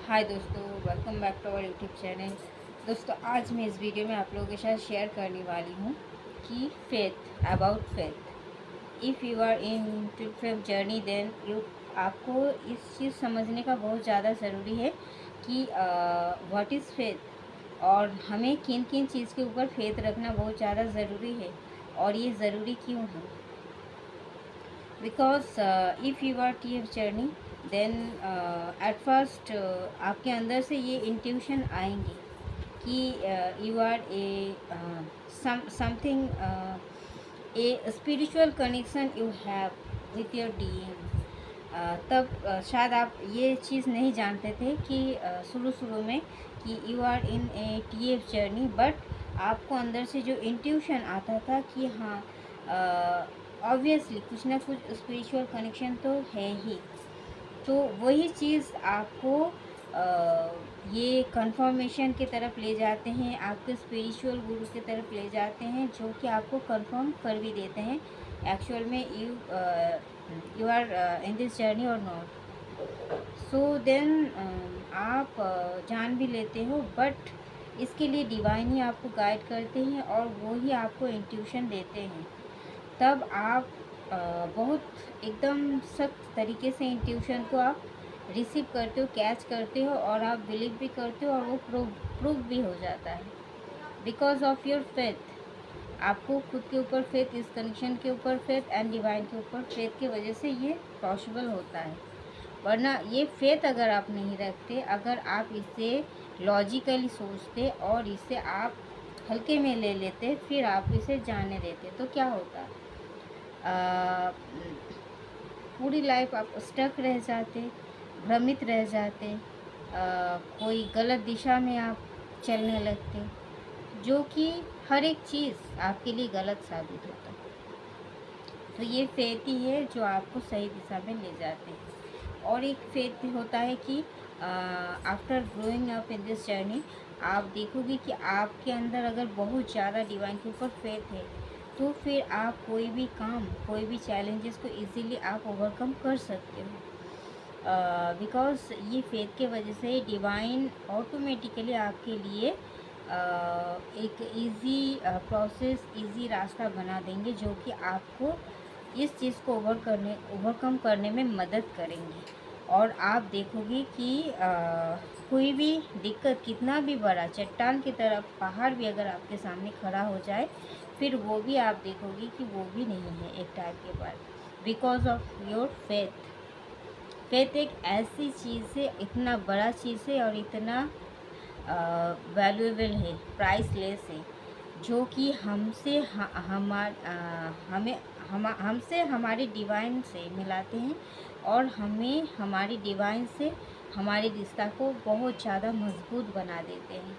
हाय दोस्तों, welcome back to our YouTube channel. दोस्तों, आज मैं इस वीडियो में आप लोगों के साथ शेयर करने वाली हूँ कि about faith. If you are in trip journey then you आपको इस चीज़ समझने का बहुत ज़्यादा ज़रूरी है कि व्हाट इज़ फेथ और हमें किन किन चीज़ के ऊपर फेथ रखना बहुत ज़्यादा ज़रूरी है और ये ज़रूरी क्यों है। Because if you are TF journey then at first आपके अंदर से ये इंट्यूशन आएंगी कि you are a something a spiritual connection you have with your DM. तब शायद आप ये चीज़ नहीं जानते थे कि शुरू शुरू में कि you are in a TF journey, but आपको अंदर से जो इंट्यूशन आता था कि हाँ ऑब्वियसली कुछ ना कुछ स्पिरिचुअल कनेक्शन तो है ही। तो वही चीज़ आपको ये कंफर्मेशन की तरफ ले जाते हैं, आपके स्पिरिचुअल गुरु की तरफ ले जाते हैं, जो कि आपको कंफर्म कर भी देते हैं एक्चुअल में you are in this journey और नॉट। सो देन आप जान भी लेते हो, बट इसके लिए डिवाइन ही आपको गाइड करते हैं और वो ही आपको इंट्यूशन देते हैं। तब आप बहुत एकदम सख्त तरीके से इंट्यूशन को आप रिसीव करते हो, कैच करते हो और आप बिलीव भी करते हो और वो प्रूव भी हो जाता है बिकॉज ऑफ योर फेथ। आपको खुद के ऊपर फेथ, इस कनेक्शन के ऊपर फेथ एंड डिवाइन के ऊपर फेथ की वजह से ये पॉसिबल होता है। वरना ये फेथ अगर आप नहीं रखते, अगर आप इसे लॉजिकली सोचते और इसे आप हल्के में ले लेते, फिर आप इसे जाने देते, तो क्या होता, पूरी लाइफ आप स्टक रह जाते, भ्रमित रह जाते, कोई गलत दिशा में आप चलने लगते, जो कि हर एक चीज़ आपके लिए गलत साबित होता। तो ये फेथ ही है जो आपको सही दिशा में ले जाते हैं। और एक फेथ होता है कि after growing up in this journey आप देखोगे कि आपके अंदर अगर बहुत ज़्यादा डिवाइन के ऊपर फेथ है, तो फिर आप कोई भी काम, कोई भी चैलेंजेस को इजीली आप ओवरकम कर सकते हो। बिकॉज ये फेथ के वजह से डिवाइन ऑटोमेटिकली आपके लिए एक इजी प्रोसेस, इजी रास्ता बना देंगे, जो कि आपको इस चीज़ को ओवरकम करने में मदद करेंगे। और आप देखोगे कि कोई भी दिक्कत, कितना भी बड़ा चट्टान की तरह पहाड़ भी अगर आपके सामने खड़ा हो जाए, फिर वो भी आप देखोगे कि वो भी नहीं है एक टाइम के बाद, because of your faith. Faith एक ऐसी चीज़ है, इतना बड़ा चीज़ है और इतना वैल्यूएबल है, प्राइसलेस है, जो कि हमसे हमसे हमारे डिवाइन से मिलाते हैं और हमें हमारी डिवाइन से हमारे रिश्ता को बहुत ज़्यादा मजबूत बना देते हैं।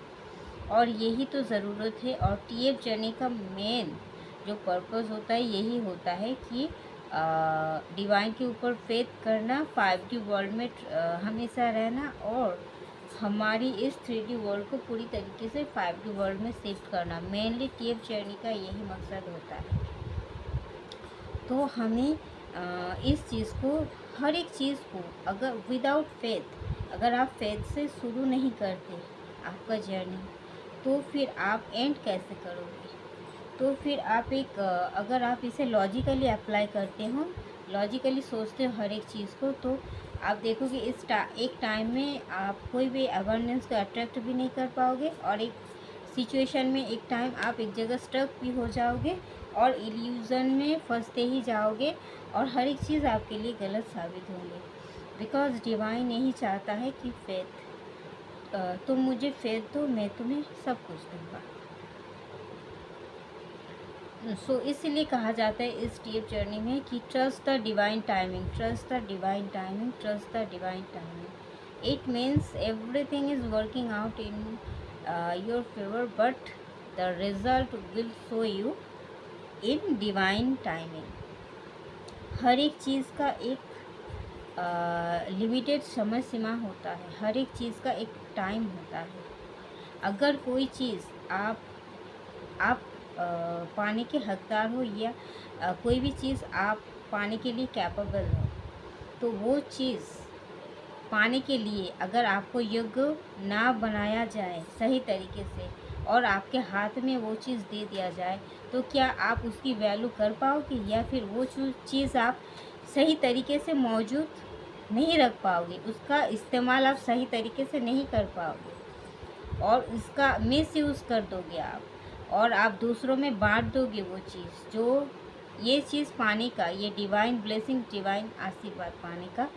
और यही तो ज़रूरत है। और टीएफ जर्नी का मेन जो पर्पस होता है यही होता है कि डिवाइन के ऊपर फेथ करना, 5D वर्ल्ड में हमेशा रहना और हमारी इस 3D वर्ल्ड को पूरी तरीके से 5D वर्ल्ड में शिफ्ट करना। मेनली टीएफ जर्नी का यही मकसद होता है। तो हमें इस चीज़ को, हर एक चीज़ को, अगर विदाउट फेथ, अगर आप फेथ से शुरू नहीं करते आपका जर्नी, तो फिर आप एंड कैसे करोगे। तो फिर आप अगर आप इसे लॉजिकली अप्लाई करते हो, लॉजिकली सोचते हो हर एक चीज़ को, तो आप देखोगे एक टाइम में आप कोई भी अवेयरनेस को अट्रैक्ट भी नहीं कर पाओगे और एक सिचुएशन में एक टाइम आप एक जगह स्टक भी हो जाओगे और इल्यूज़न में फंसते ही जाओगे और हर एक चीज़ आपके लिए गलत साबित होंगी। बिकॉज डिवाइन यही चाहता है कि फेथ, तुम मुझे फेथ दो, मैं तुम्हें सब कुछ दूंगा। सो इसीलिए कहा जाता है इस टीएफ जर्नी में कि trust the divine timing, trust the divine timing, trust the divine timing. It means everything is working out in your favour, but the result will show you in divine timing. हर एक चीज़ का एक limited समय सीमा होता है, हर एक चीज़ का एक टाइम होता है। अगर कोई चीज़ आप पाने के हकदार हो या कोई भी चीज़ आप पाने के लिए कैपेबल हो, तो वो चीज़ पाने के लिए अगर आपको योग्य ना बनाया जाए सही तरीके से और आपके हाथ में वो चीज़ दे दिया जाए, तो क्या आप उसकी वैल्यू कर पाओगे, या फिर वो चीज़ आप सही तरीके से मौजूद नहीं रख पाओगे, उसका इस्तेमाल आप सही तरीके से नहीं कर पाओगे और इसका मिसयूज़ कर दोगे आप, और आप दूसरों में बांट दोगे वो चीज़, जो ये चीज़ पाने का, ये डिवाइन ब्लेसिंग, डिवाइन आशीर्वाद पाने का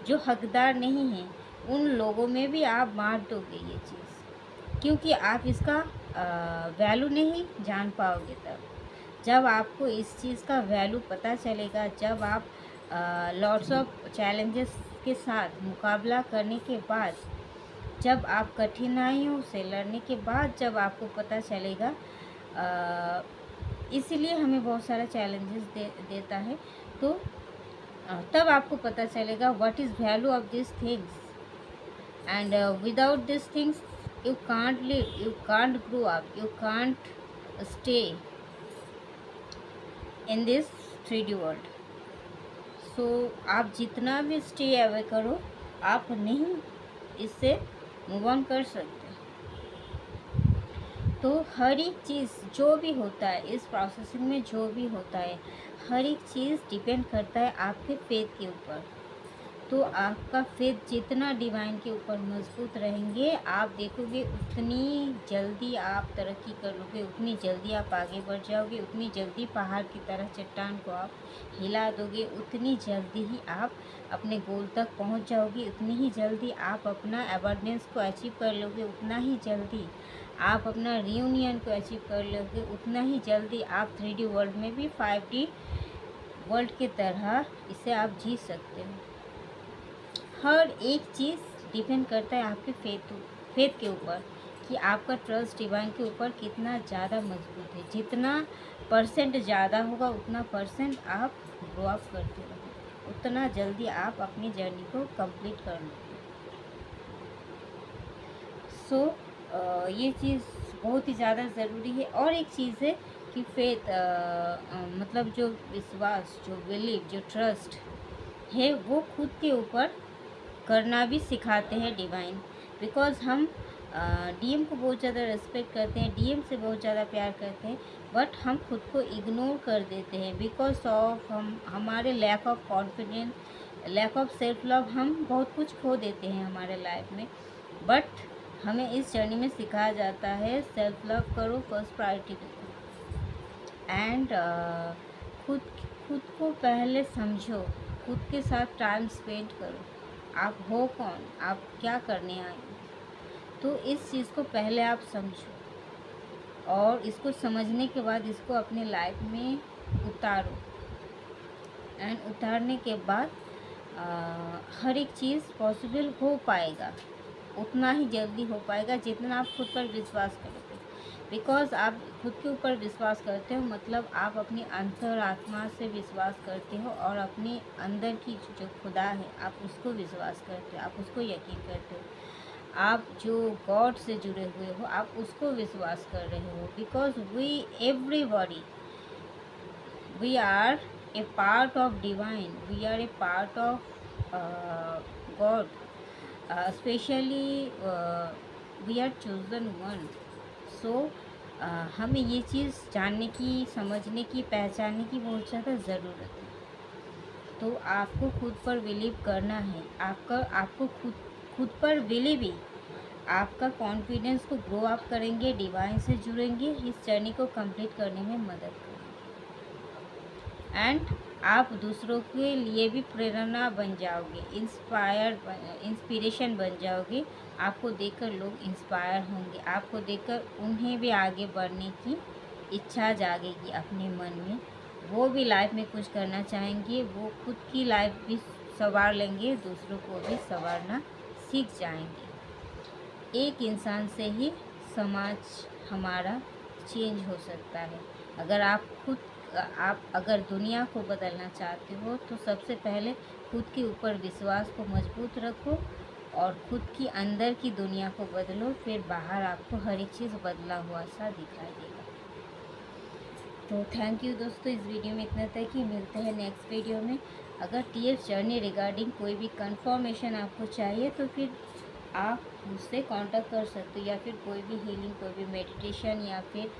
जो हकदार नहीं है, उन लोगों में भी आप बांट दोगे ये चीज़, क्योंकि आप इसका वैल्यू नहीं जान पाओगे। तब जब आपको इस चीज़ का वैल्यू पता चलेगा, जब आप लॉट्स ऑफ चैलेंजेस के साथ मुकाबला करने के बाद, जब आप कठिनाइयों से लड़ने के बाद जब आपको पता चलेगा, इसीलिए हमें बहुत सारा चैलेंजेस देता है, तो तब आपको पता चलेगा what is value of this things, and without this things you can't live, you can't grow up, you can't stay in this 3D world. So आप जितना भी स्टे अवे करो, आप नहीं इससे मूव ऑन कर सकते। तो हर एक चीज़ जो भी होता है इस प्रोसेसिंग में, जो भी होता है, हर एक चीज़ डिपेंड करता है आपके फेथ के ऊपर। तो आपका फेथ जितना डिवाइन के ऊपर मजबूत रहेंगे, आप देखोगे उतनी जल्दी आप तरक्की कर लोगे, उतनी जल्दी आप आगे बढ़ जाओगे, उतनी जल्दी पहाड़ की तरह चट्टान को आप हिला दोगे, उतनी जल्दी ही आप अपने गोल तक पहुंच जाओगे, उतनी ही जल्दी आप अपना अबंडेंस को अचीव कर लोगे, उतना ही जल्दी आप अपना रियूनियन को अचीव कर लोगे, उतना ही जल्दी आप 3D वर्ल्ड में भी 5D वर्ल्ड की तरह इसे आप जी सकते हो। हर एक चीज़ डिपेंड करता है आपके फेथ के ऊपर, कि आपका ट्रस्ट डिवाइन के ऊपर कितना ज़्यादा मजबूत है। जितना परसेंट ज़्यादा होगा, उतना परसेंट आप ग्रो अप करते रहोगे, उतना जल्दी आप अपनी जर्नी को कंप्लीट कर लोगे। सो ये चीज़ बहुत ही ज़्यादा ज़रूरी है। और एक चीज़ है कि फेथ, मतलब जो विश्वास, जो बिलीव, जो ट्रस्ट है, वो खुद के ऊपर करना भी सिखाते हैं डिवाइन। बिकॉज़ हम डीएम को बहुत ज़्यादा रिस्पेक्ट करते हैं, डीएम से बहुत ज़्यादा प्यार करते हैं, बट हम खुद को इग्नोर कर देते हैं बिकॉज ऑफ हमारे lack of confidence, lack of self love. हम बहुत कुछ खो देते हैं हमारे लाइफ में, बट हमें इस जर्नी में सिखाया जाता है सेल्फ लव करो, फर्स्ट प्रायोरिटी दो, एंड खुद खुद को पहले समझो, खुद के साथ टाइम स्पेंड करो। आप हो कौन, आप क्या करने आए हो, तो इस चीज़ को पहले आप समझो, और इसको समझने के बाद इसको अपने लाइफ में उतारो, एंड उतारने के बाद हर एक चीज़ पॉसिबल हो पाएगा, उतना ही जल्दी हो पाएगा जितना आप खुद पर विश्वास करोगे। बिकॉज़ आप खुद के ऊपर विश्वास करते हो, मतलब आप अपनी अंतरात्मा से विश्वास करते हो, और अपने अंदर की जो खुदा है आप उसको विश्वास करते हो, आप उसको यकीन करते हो, आप जो गॉड से जुड़े हुए हो आप उसको विश्वास कर रहे हो। Because we everybody, we are a part of divine, we are a part of God, specially we are chosen one. So हमें ये चीज़ जानने की, समझने की, पहचानने की बहुत ज़्यादा ज़रूरत है। तो आपको खुद पर बिलीव करना है, आपको खुद पर बिलीव ही आपका कॉन्फिडेंस को ग्रो अप करेंगे, डिवाइन से जुड़ेंगे, इस जर्नी को कंप्लीट करने में मदद करेंगे, एंड आप दूसरों के लिए भी प्रेरणा बन जाओगे, इंस्पिरेशन बन जाओगे। आपको देखकर लोग इंस्पायर होंगे, आपको देखकर उन्हें भी आगे बढ़ने की इच्छा जागेगी अपने मन में, वो भी लाइफ में कुछ करना चाहेंगे, वो खुद की लाइफ भी संवार लेंगे, दूसरों को भी संवारना सीख जाएंगे। एक इंसान से ही समाज हमारा चेंज हो सकता है। अगर आप अगर दुनिया को बदलना चाहते हो तो सबसे पहले खुद के ऊपर विश्वास को मजबूत रखो और खुद की अंदर की दुनिया को बदलो, फिर बाहर आपको हर एक चीज़ बदला हुआ सा दिखाई देगा। तो थैंक यू दोस्तों, इस वीडियो में इतना तक ही, मिलते हैं नेक्स्ट वीडियो में। अगर TF जर्नी रिगार्डिंग कोई भी कंफर्मेशन आपको चाहिए तो फिर आप मुझसे कांटेक्ट कर सकते हो, या फिर कोई भी हीलिंग, कोई भी मेडिटेशन, या फिर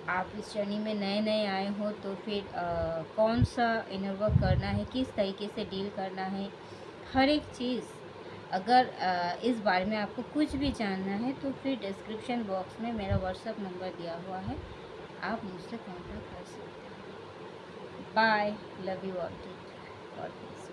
आप इस जर्नी में नए नए आए हो तो फिर कौन सा इनर वर्क करना है, किस तरीके से डील करना है, हर एक चीज़ अगर इस बारे में आपको कुछ भी जानना है तो फिर डिस्क्रिप्शन बॉक्स में मेरा व्हाट्सअप नंबर दिया हुआ है, आप मुझसे कांटेक्ट कर सकते हैं। Bye, love you all, take care, God bless.